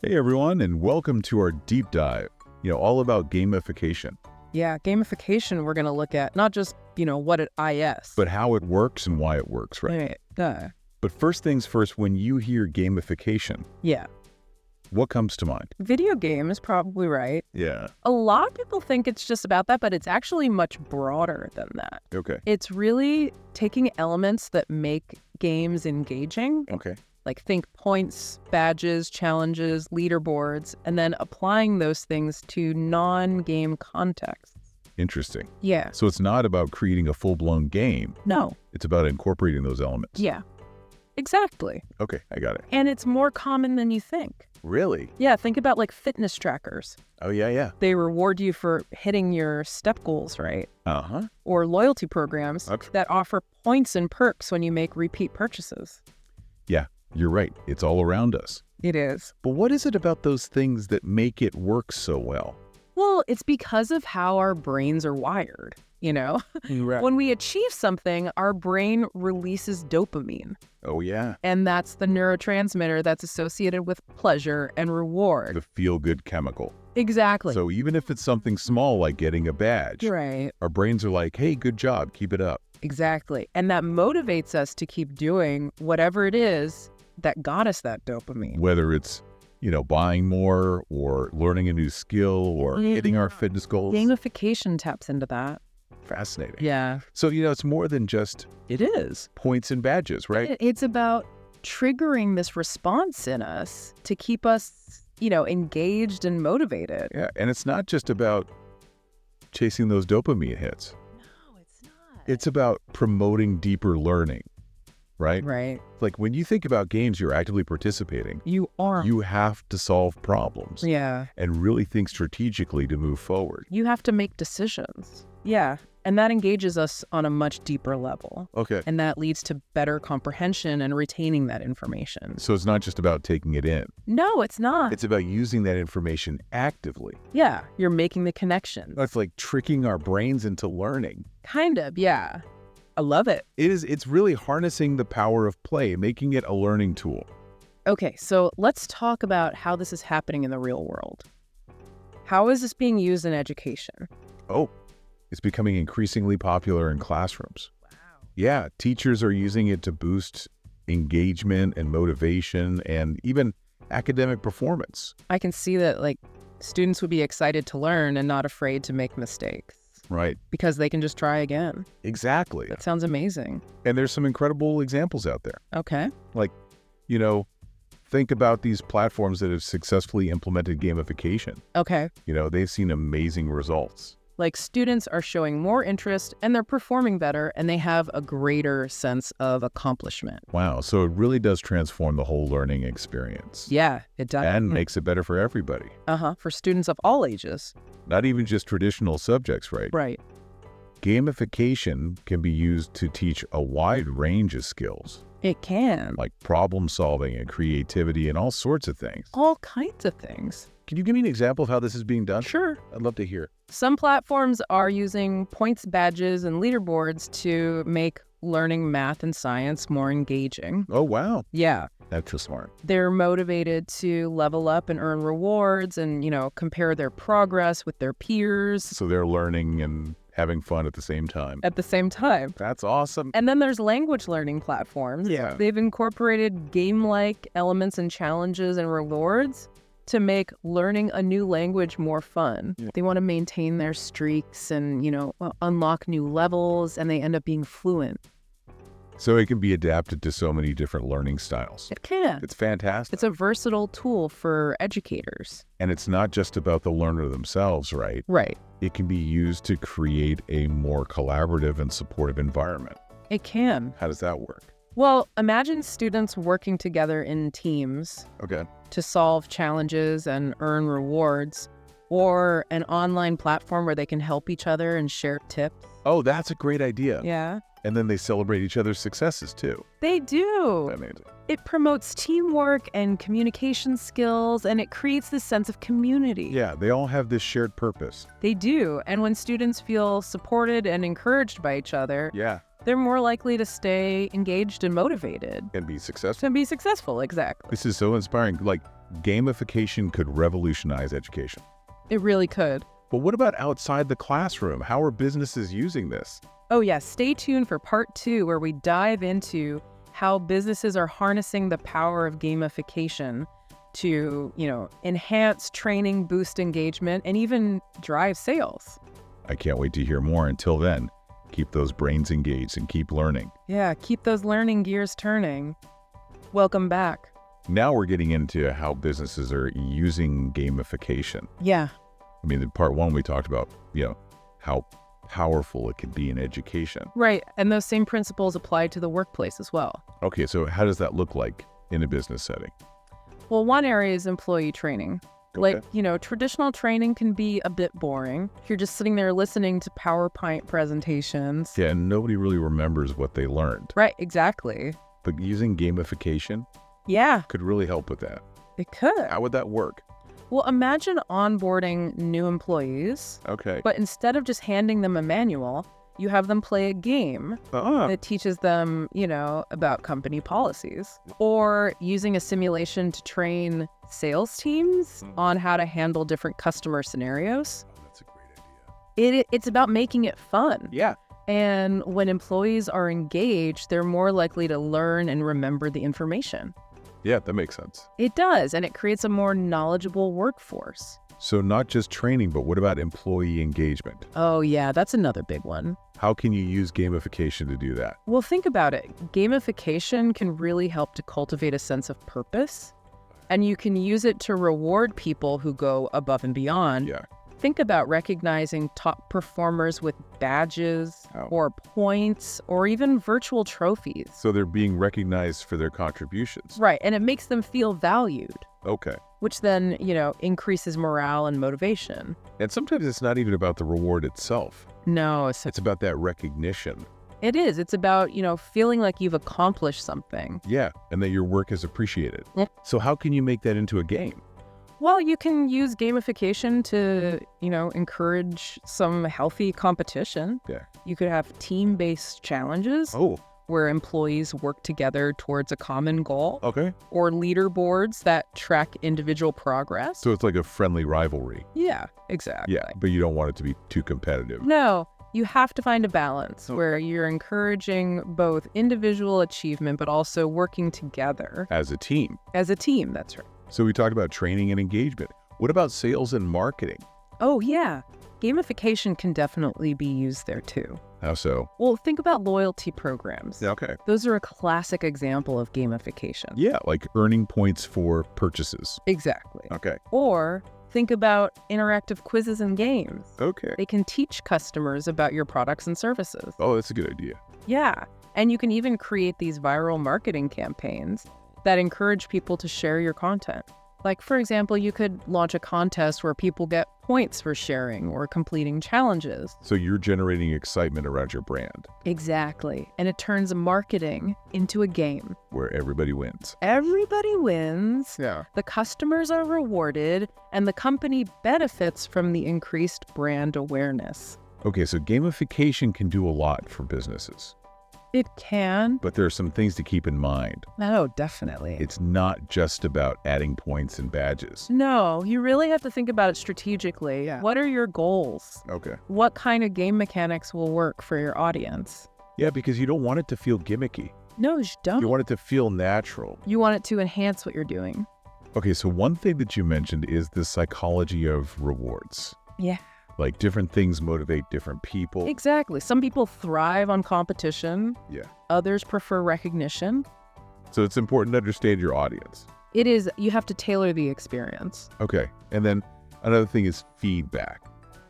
Hey everyone, and welcome to our deep dive, all about gamification, Yeah, gamification, we're going to look at not just, what it is. but how it works and why it works, right? Right. Duh. But first things first, when you hear gamification, Yeah. what comes to mind? Video games, probably right. Yeah. A lot of people think it's just about that, but it's actually much broader than that. Okay. It's really taking elements that make games engaging, Okay. like think points, badges, challenges, leaderboards, and then applying those things to non-game contexts. Interesting. Yeah. So it's not about creating a full-blown game. No. It's about incorporating those elements. Yeah. Exactly. Okay, I got it. And it's more common than you think. Really? Yeah, think about like fitness trackers. Oh, yeah. They reward you for hitting your step goals, right? Uh-huh. Or loyalty programs Okay. that offer points and perks when you make repeat purchases. Yeah, you're right. It's all around us. It is. But what is it about those things that make it work so well? Well, it's because of how our brains are wired, Right. When we achieve something, our brain releases dopamine. Oh, yeah. And that's the neurotransmitter that's associated with pleasure and reward. The feel-good chemical. Exactly. So even if it's something small like getting a badge, Right. our brains are like, hey, good job, keep it up. Exactly. And that motivates us to keep doing whatever it is that got us that dopamine. Whether it's, buying more or learning a new skill or hitting our fitness goals. Gamification taps into that. Fascinating. Yeah. So, it's more than just It is. points and badges, right? It's about triggering this response in us to keep us, engaged and motivated. Yeah. And it's not just about chasing those dopamine hits. No, it's not. It's about promoting deeper learning, right? Right. Like when you think about games, you're actively participating. You are. You have to solve problems Yeah. and really think strategically to move forward. You have to make decisions. Yeah. And that engages us on a much deeper level. Okay. And that leads to better comprehension and retaining that information. So it's not just about taking it in. No, it's not. It's about using that information actively. Yeah. You're making the connections. That's like tricking our brains into learning. Kind of. Yeah. I love it. It's really harnessing the power of play, making it a learning tool. Okay, so let's talk about how this is happening in the real world. How is this being used in education? Oh, it's becoming increasingly popular in classrooms. Wow. Yeah, teachers are using it to boost engagement and motivation and even academic performance. I can see that students would be excited to learn and not afraid to make mistakes Right. because they can just try again. Exactly. That sounds amazing. And there's some incredible examples out there. Okay. Like, think about these platforms that have successfully implemented gamification. Okay. They've seen amazing results. Like students are showing more interest and they're performing better and they have a greater sense of accomplishment. Wow. So it really does transform the whole learning experience. Yeah, it does. And makes it better for everybody. For students of all ages. Not even just traditional subjects, right? Right. Gamification can be used to teach a wide range of skills, It can. like problem solving and creativity and all sorts of things. All kinds of things. Can you give me an example of how this is being done? Sure. I'd love to hear. Some platforms are using points, badges, and leaderboards to make learning math and science more engaging. Oh, wow. Yeah. That's so smart. They're motivated to level up and earn rewards and, compare their progress with their peers So they're learning and having fun at the same time. at the same time. That's awesome. And then there's language learning platforms. Yeah. They've incorporated game-like elements and challenges and rewards to make learning a new language more fun. Yeah. They want to maintain their streaks and, unlock new levels, and they end up being fluent. So it can be adapted to so many different learning styles. It can. It's fantastic. It's a versatile tool for educators. And it's not just about the learner themselves, right? Right. It can be used to create a more collaborative and supportive environment. It can. How does that work? Well, imagine students working together in teams Okay. to solve challenges and earn rewards, or an online platform where they can help each other and share tips. Oh, that's a great idea. Yeah. And then they celebrate each other's successes too. They do. Amazing. It promotes teamwork and communication skills, and it creates this sense of community. Yeah, they all have this shared purpose. They do. And when students feel supported and encouraged by each other, Yeah. they're more likely to stay engaged and motivated. And be successful. To be successful, exactly. This is so inspiring. Like, Gamification could revolutionize education. It really could. But what about outside the classroom? How are businesses using this? Oh yeah, stay tuned for part 2 where we dive into how businesses are harnessing the power of gamification to, enhance training, boost engagement, and even drive sales. I can't wait to hear more. Until then, keep those brains engaged and keep learning. Yeah, keep those learning gears turning. Welcome back. Now we're getting into how businesses are using gamification. Yeah. I mean, in part 1, we talked about, how powerful it can be in education. Right. And those same principles apply to the workplace as well. Okay, so how does that look like in a business setting? Well, one area is employee training. Okay. Like, traditional training can be a bit boring. If you're just sitting there listening to PowerPoint presentations. Yeah, and nobody really remembers what they learned. Right, exactly. But using gamification Yeah, could really help with that. it could. How would that work? Well, imagine onboarding new employees, Okay. but instead of just handing them a manual, you have them play a game that teaches them, about company policies, or using a simulation to train sales teams on how to handle different customer scenarios. That's a great idea. It's about making it fun. Yeah. And when employees are engaged, they're more likely to learn and remember the information. Yeah, that makes sense. It does, and it creates a more knowledgeable workforce. So not just training, but what about employee engagement? Oh yeah, that's another big one. How can you use gamification to do that? Well, think about it. Gamification can really help to cultivate a sense of purpose, and you can use it to reward people who go above and beyond. Yeah. Think about recognizing top performers with badges or points or even virtual trophies. So they're being recognized for their contributions. Right, and it makes them feel valued, Okay. which then, increases morale and motivation. And sometimes it's not even about the reward itself. No, It's about that recognition. it is. It's about, feeling like you've accomplished something. Yeah, and that your work is appreciated. Yep. So how can you make that into a game? Well, you can use gamification to, encourage some healthy competition. Yeah. You could have team-based challenges Oh, where employees work together towards a common goal, okay. or leaderboards that track individual progress. So it's like a friendly rivalry. Yeah, exactly. Yeah, but you don't want it to be too competitive. No, you have to find a balance where you're encouraging both individual achievement, but also working together As a team. as a team. That's right. So we talked about training and engagement. What about sales and marketing? Oh, yeah. Gamification can definitely be used there too. How so? Well, think about loyalty programs. Yeah, okay. Those are a classic example of gamification. Yeah, like earning points for purchases. Exactly. Okay. Or think about interactive quizzes and games. Okay. They can teach customers about your products and services. Oh, that's a good idea. Yeah. And you can even create these viral marketing campaigns that encourage people to share your content. Like, for example, you could launch a contest where people get points for sharing or completing challenges. So you're generating excitement around your brand Exactly. And it turns marketing into a game. where everybody wins. Everybody wins. Yeah. The customers are rewarded, and the company benefits from the increased brand awareness. Okay, so gamification can do a lot for businesses, It can. but there are some things to keep in mind. No, definitely. It's not just about adding points and badges. No, you really have to think about it strategically. Yeah. What are your goals? Okay. What kind of game mechanics will work for your audience? Yeah, because you don't want it to feel gimmicky. No, you don't. You want it to feel natural. You want it to enhance what you're doing. Okay, so one thing that you mentioned is the psychology of rewards. Yeah. Like different things motivate different people. Exactly. Some people thrive on competition. Yeah. Others prefer recognition. So it's important to understand your audience. It is, you have to tailor the experience. Okay. And then another thing is feedback.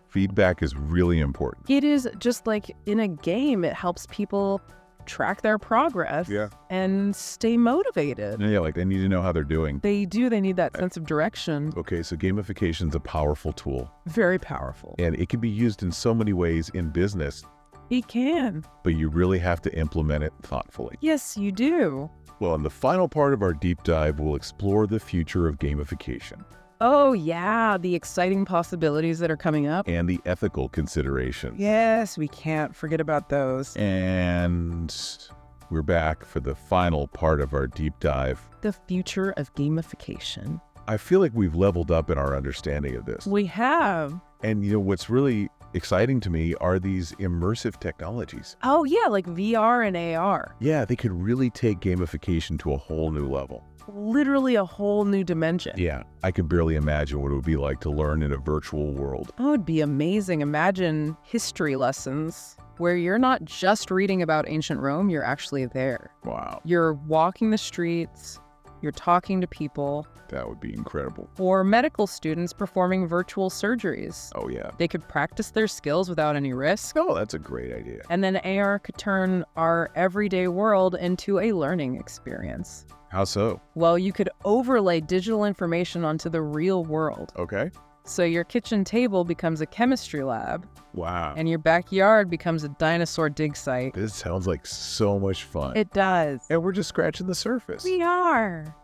Feedback is really important. It is just like in a game, it helps people track their progress Yeah. and stay motivated. Yeah, like they need to know how they're doing. They need that sense of direction. Okay, so gamification is a powerful tool, Very powerful. and it can be used in so many ways in business, It can. but you really have to implement it thoughtfully. Yes, you do. Well, in the final part of our deep dive, we'll explore the future of gamification Oh, yeah. The exciting possibilities that are coming up. and the ethical considerations. Yes, we can't forget about those. And we're back for the final part of our deep dive. The future of gamification. I feel like we've leveled up in our understanding of this. We have. And what's really exciting to me are these immersive technologies. Oh, yeah, like VR and AR. Yeah, they could really take gamification to a whole new level. Literally a whole new dimension. Yeah, I could barely imagine what it would be like to learn in a virtual world. Oh, it'd be amazing. Imagine history lessons where you're not just reading about ancient Rome, you're actually there. Wow. You're walking the streets, you're talking to people. That would be incredible. Or medical students performing virtual surgeries. Oh, yeah. They could practice their skills without any risk. Oh, that's a great idea. And then AR could turn our everyday world into a learning experience. How so? Well, you could overlay digital information onto the real world. Okay. So your kitchen table becomes a chemistry lab. Wow. And your backyard becomes a dinosaur dig site. This sounds like so much fun. It does. And we're just scratching the surface. We are.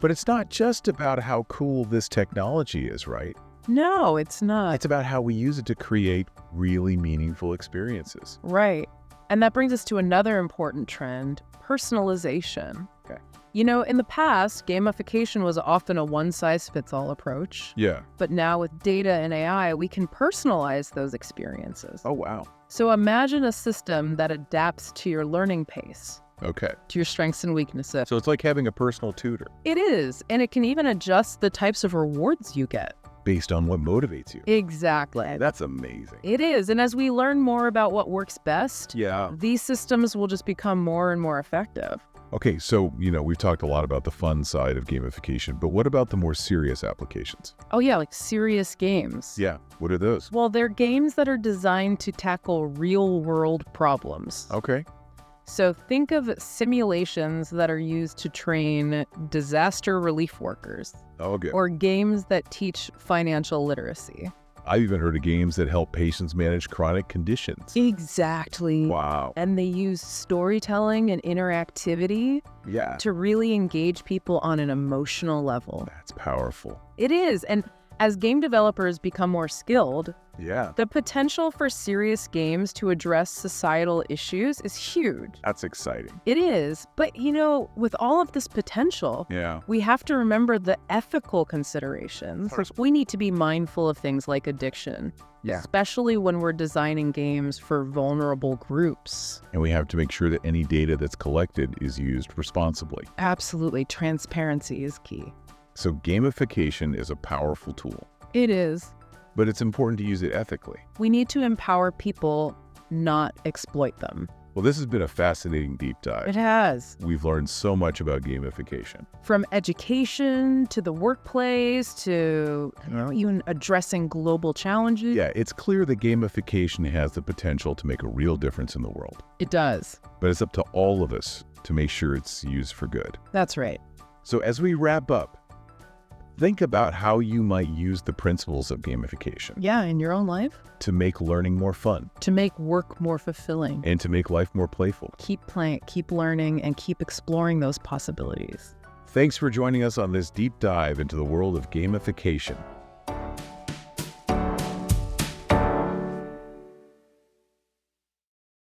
But it's not just about how cool this technology is, right? No, it's not. It's about how we use it to create really meaningful experiences. Right. And that brings us to another important trend, personalization. Okay. In the past, gamification was often a one-size-fits-all approach. Yeah. But now with data and AI, we can personalize those experiences. Oh, wow. So imagine a system that adapts to your learning pace, Okay. to your strengths and weaknesses. So it's like having a personal tutor It is, and it can even adjust the types of rewards you get. based on what motivates you. Exactly. That's amazing. It is, and as we learn more about what works best, Yeah. these systems will just become more and more effective. Okay, so, we've talked a lot about the fun side of gamification, but what about the more serious applications? Oh yeah, like serious games. Yeah. What are those? Well, they're games that are designed to tackle real-world problems. Okay. So think of simulations that are used to train disaster relief workers, Oh, good. or games that teach financial literacy. I've even heard of games that help patients manage chronic conditions. Exactly. Wow. And they use storytelling and interactivity Yeah. to really engage people on an emotional level. That's powerful. It is. And as game developers become more skilled, Yeah. the potential for serious games to address societal issues is huge. That's exciting. It is. But, with all of this potential, Yeah. we have to remember the ethical considerations. Of course. We need to be mindful of things like addiction, Yeah. especially when we're designing games for vulnerable groups. And we have to make sure that any data that's collected is used responsibly. Absolutely. Transparency is key. So gamification is a powerful tool, It is. but it's important to use it ethically. We need to empower people, not exploit them. Well, this has been a fascinating deep It dive. has. We've learned so much about gamification. From education to the workplace to even addressing global challenges. Yeah, it's clear that gamification has the potential to make a real difference in the world, It does. but it's up to all of us to make sure it's used for good. That's right. So as we wrap up, think about how you might use the principles of gamification Yeah, in your own life. to make learning more fun To make work more fulfilling. and to make life more playful. Keep playing, keep learning, and keep exploring those possibilities. Thanks for joining us on this deep dive into the world of gamification.